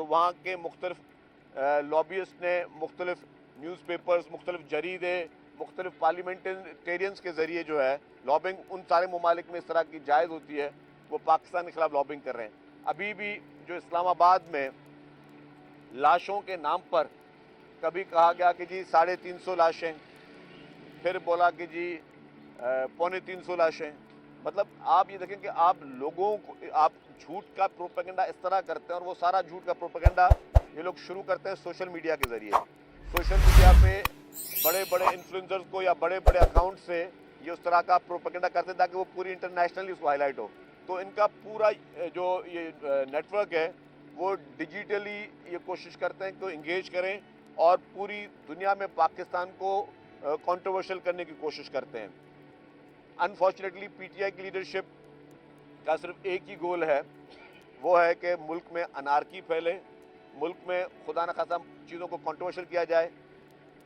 और वहाँ के मुख्तलिफ लॉबियस्ट ने मुख्तलिफ न्यूज़पेपर्स, मुख्तलिफ जरीदे, मुख्तलिफ पार्लियामेंटेरियंस के ज़रिए जो है लॉबिंग उन सारे ममालिक में इस तरह की जायज़ होती है, वो पाकिस्तान के ख़िलाफ़ लॉबिंग कर रहे हैं। अभी भी जो इस्लामाबाद में लाशों के नाम पर कभी कहा गया कि जी 350 लाशें, फिर बोला कि जी 250 लाशें। मतलब आप ये देखें कि आप लोगों को, आप झूठ का प्रोपेगेंडा इस तरह करते हैं और वो सारा झूठ का प्रोपेगेंडा ये लोग शुरू करते हैं सोशल मीडिया के ज़रिए। सोशल मीडिया पे बड़े बड़े इन्फ्लुएंसर्स को या बड़े बड़े अकाउंट से ये उस तरह का प्रोपेगेंडा करते हैं ताकि वो पूरी इंटरनेशनली उसको हाईलाइट हो। तो इनका पूरा जो ये नेटवर्क है वो डिजिटली ये कोशिश करते हैं कि इंगेज करें और पूरी दुनिया में पाकिस्तान को कंट्रोवर्शियल करने की कोशिश करते हैं। अनफॉर्चुनेटली पीटीआई की लीडरशिप का सिर्फ एक ही गोल है, वो है कि मुल्क में अनारकी फैले, मुल्क में खुदा न खासा चीज़ों को कंट्रोवर्शियल किया जाए।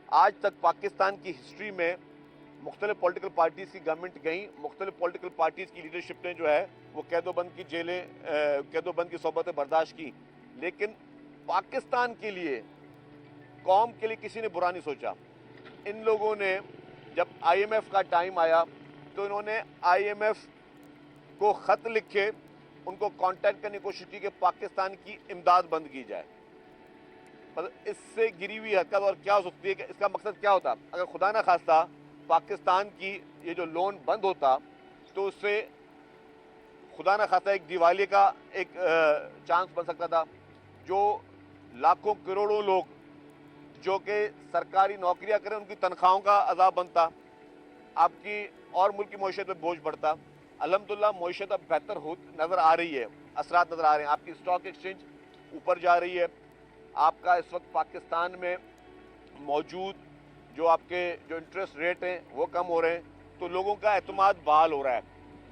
आज तक पाकिस्तान की हिस्ट्री में मुख्तलिफ पॉलिटिकल पार्टीज़ की गवर्नमेंट गई, मुख्तलिफ पॉलिटिकल पार्टीज़ की लीडरशिप ने जो है वो कैदोबंद की जेलें, कैदोबंद की सोबतें बर्दाश्त की, लेकिन पाकिस्तान के लिए, कौम के लिए किसी ने बुरा नहीं सोचा। इन लोगों ने जब आईएमएफ का टाइम आया तो इन्होंने आईएमएफ को ख़त लिखे, उनको कांटेक्ट करने की कोशिश की कि पाकिस्तान की इमदाद बंद की जाए। मतलब इससे गिरी हुई हरकत और क्या हो सकती है कि इसका मकसद क्या होता? अगर खुदा ना खास्ता पाकिस्तान की ये जो लोन बंद होता तो उससे खुदा ना खास्ता एक दिवालिये का एक चांस बन सकता था। जो लाखों करोड़ों लोग जो कि सरकारी नौकरियां करें उनकी तनख्वाहों का अजाब बनता, आपकी और मुल्क की मईशत में बोझ बढ़ता। अल्हम्दुलिल्लाह मईशत अब बेहतर हो नज़र आ रही है, असरात नज़र आ रहे हैं। आपकी स्टॉक एक्सचेंज ऊपर जा रही है, आपका इस वक्त पाकिस्तान में मौजूद जो आपके जो इंटरेस्ट रेट हैं वो कम हो रहे हैं, तो लोगों का एतमाद बहाल हो रहा है।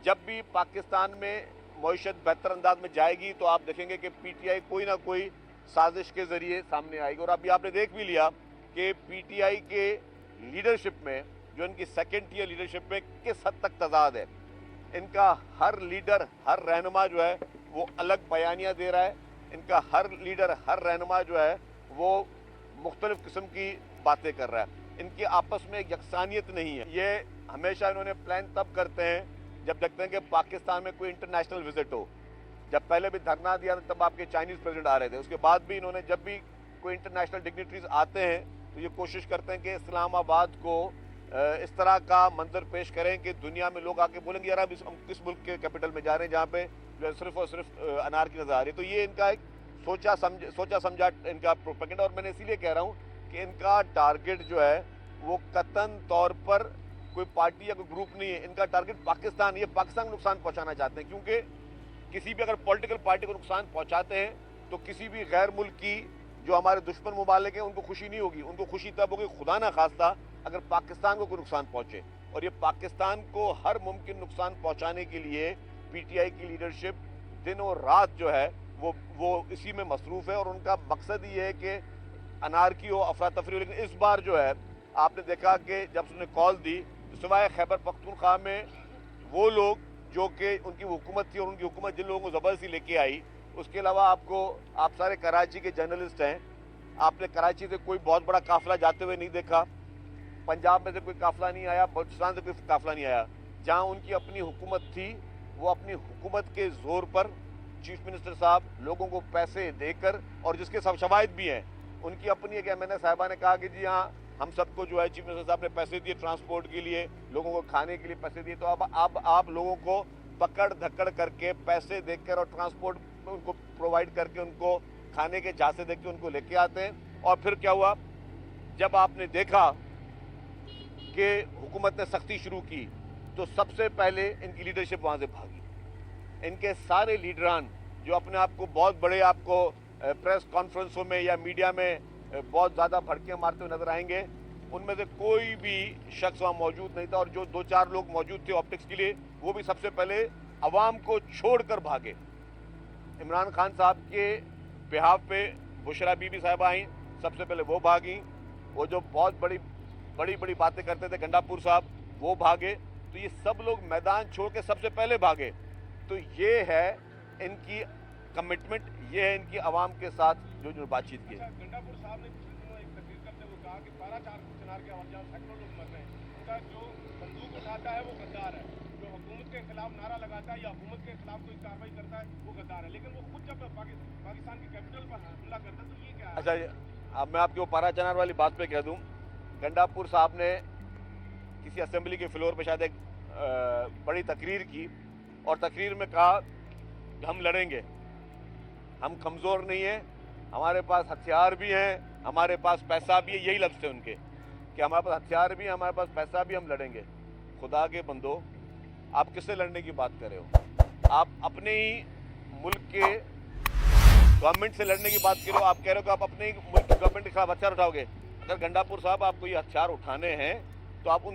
जब भी पाकिस्तान में मईशत बेहतर अंदाज में जाएगी तो आप देखेंगे कि पीटीआई कोई ना कोई साजिश के ज़रिए सामने आएगी। और अभी आपने देख भी लिया कि पीटीआई के लीडरशिप में, जो इनकी सेकेंड टियर लीडरशिप में किस हद तक तजाद है। इनका हर लीडर, हर रहनुमा जो है वो अलग बयानियाँ दे रहा है। इनका हर लीडर, हर रहनुमा जो है वो मुख्तलिफ किस्म की बातें कर रहा है। इनकी आपस में एक यकसानियत नहीं है। ये हमेशा इन्होंने प्लान तब करते हैं जब देखते हैं कि पाकिस्तान में कोई इंटरनेशनल विजिट हो। जब पहले भी धरना दिया तब आपके चाइनीज़ प्रेसिडेंट आ रहे थे, उसके बाद भी इन्होंने जब भी कोई इंटरनेशनल डिग्निटरीज आते हैं तो ये कोशिश करते हैं कि इस्लामाबाद को इस तरह का मंजर पेश करें कि दुनिया में लोग आके बोलेंगे यार अब हम किस मुल्क के कैपिटल में जा रहे हैं जहाँ पे जो है सिर्फ और सिर्फ अनार की नज़र आ रही है। तो ये इनका एक सोचा समझा इनका प्रोपेगेंडा। और मैंने इसीलिए कह रहा हूँ कि इनका टारगेट जो है वो कतन तौर पर कोई पार्टी या कोई ग्रुप नहीं है। इनका टारगेट पाकिस्तान, ये पाकिस्तान को नुकसान पहुँचाना चाहते हैं, क्योंकि किसी भी अगर पॉलिटिकल पार्टी को नुकसान पहुँचाते हैं तो किसी भी गैर मुल्क की जो हमारे दुश्मन मुमालिक हैं उनको खुशी नहीं होगी। उनको खुशी तब होगी खुदा ना खास्ता अगर पाकिस्तान को कोई नुकसान पहुंचे। और ये पाकिस्तान को हर मुमकिन नुकसान पहुंचाने के लिए पीटीआई की लीडरशिप दिन और रात जो है वो इसी में मसरूफ़ है। और उनका मकसद ये है कि अनारकी हो, अफरा तफरी हो। लेकिन इस बार जो है आपने देखा कि जब उसने कॉल दी तो सिवाय खैबर पख्तूनख्वा में वो लोग जो कि उनकी हुकूमत थी और उनकी हुकूमत जिन लोगों को ज़बरदस्ती लेके आई, उसके अलावा आप सारे कराची के जर्नलिस्ट हैं, आपने कराची से कोई बहुत बड़ा काफिला जाते हुए नहीं देखा, पंजाब में से कोई काफिला नहीं आया, बलूचिस्तान से कोई काफिला नहीं आया। जहां उनकी अपनी हुकूमत थी वो अपनी हुकूमत के जोर पर चीफ मिनिस्टर साहब लोगों को पैसे देकर, और जिसके सब शवाहिद भी हैं, उनकी अपनी एक एमएनए साहिबा ने कहा कि जी हाँ हम सबको जो है चीफ मिनिस्टर साहब ने पैसे दिए ट्रांसपोर्ट के लिए, लोगों को खाने के लिए पैसे दिए। तो अब आप लोगों को पकड़ धक्कड़ करके पैसे देकर और ट्रांसपोर्ट उनको प्रोवाइड करके उनको खाने के झांसे देकर उनको लेके आते हैं। और फिर क्या हुआ, जब आपने देखा कि हुकूमत ने सख्ती शुरू की तो सबसे पहले इनकी लीडरशिप वहाँ से भागी। इनके सारे लीडरान जो अपने आप को बहुत बड़े आपको प्रेस कॉन्फ्रेंसों में या मीडिया में बहुत ज़्यादा भड़कियाँ मारते हुए नजर आएंगे, उनमें से कोई भी शख्स वहाँ मौजूद नहीं था। और जो 2-4 लोग मौजूद थे ऑप्टिक्स के लिए, वो भी सबसे पहले अवाम को छोड़कर भागे। इमरान खान साहब के बिहाफ पे बुशरा बीबी साहिबा आई, सबसे पहले वो भागी। वो जो बहुत बड़ी बातें करते थे गंडापुर साहब, वो भागे। तो ये सब लोग मैदान छोड़ के सबसे पहले भागे। तो ये है इनकी कमिटमेंट, ये है इनकी आवाम के साथ जो बातचीत की। गंडापुर साहब ने पिछले दिनों एक तकरीर करते हुए कहा कि 12 चिनार के आवाज जहाँ सैकड़ों लोग मर रहे हैं, उनका जो बंदूक उठाता है वो गद्दार है, जो हुकूमत के खिलाफ नारा लगाता है या हुकूमत के खिलाफ कोई कार्रवाई करता है वो गद्दार है, लेकिन वो खुद जब पाकिस्तान के कैपिटल पर हमला करता है तो ये क्या है? अच्छा, अब मैं आपकी वो 12 चिनार वाली बात पे कह दूं, गंडापुर साहब ने किसी असेंबली के फ्लोर पे शायद एक बड़ी तकरीर की और तकरीर में कहा कि हम लड़ेंगे, हम कमज़ोर नहीं हैं, हमारे पास हथियार भी हैं, हमारे पास पैसा भी है। यही लफ्ज़ थे उनके कि हमारे पास हथियार भी है, हमारे पास पैसा भी, हम लड़ेंगे। खुदा के बंदो, आप किससे लड़ने की बात कर रहे हो? आप अपने ही मुल्क के गवर्नमेंट से लड़ने की बात कर रहे हो। आप कह रहे हो कि आप अपने ही मुल्क की गवर्नमेंट के खिलाफ हथियार उठाओगे। अगर गंडापुर साहब आपको ये हथियार उठाने हैं तो आप उन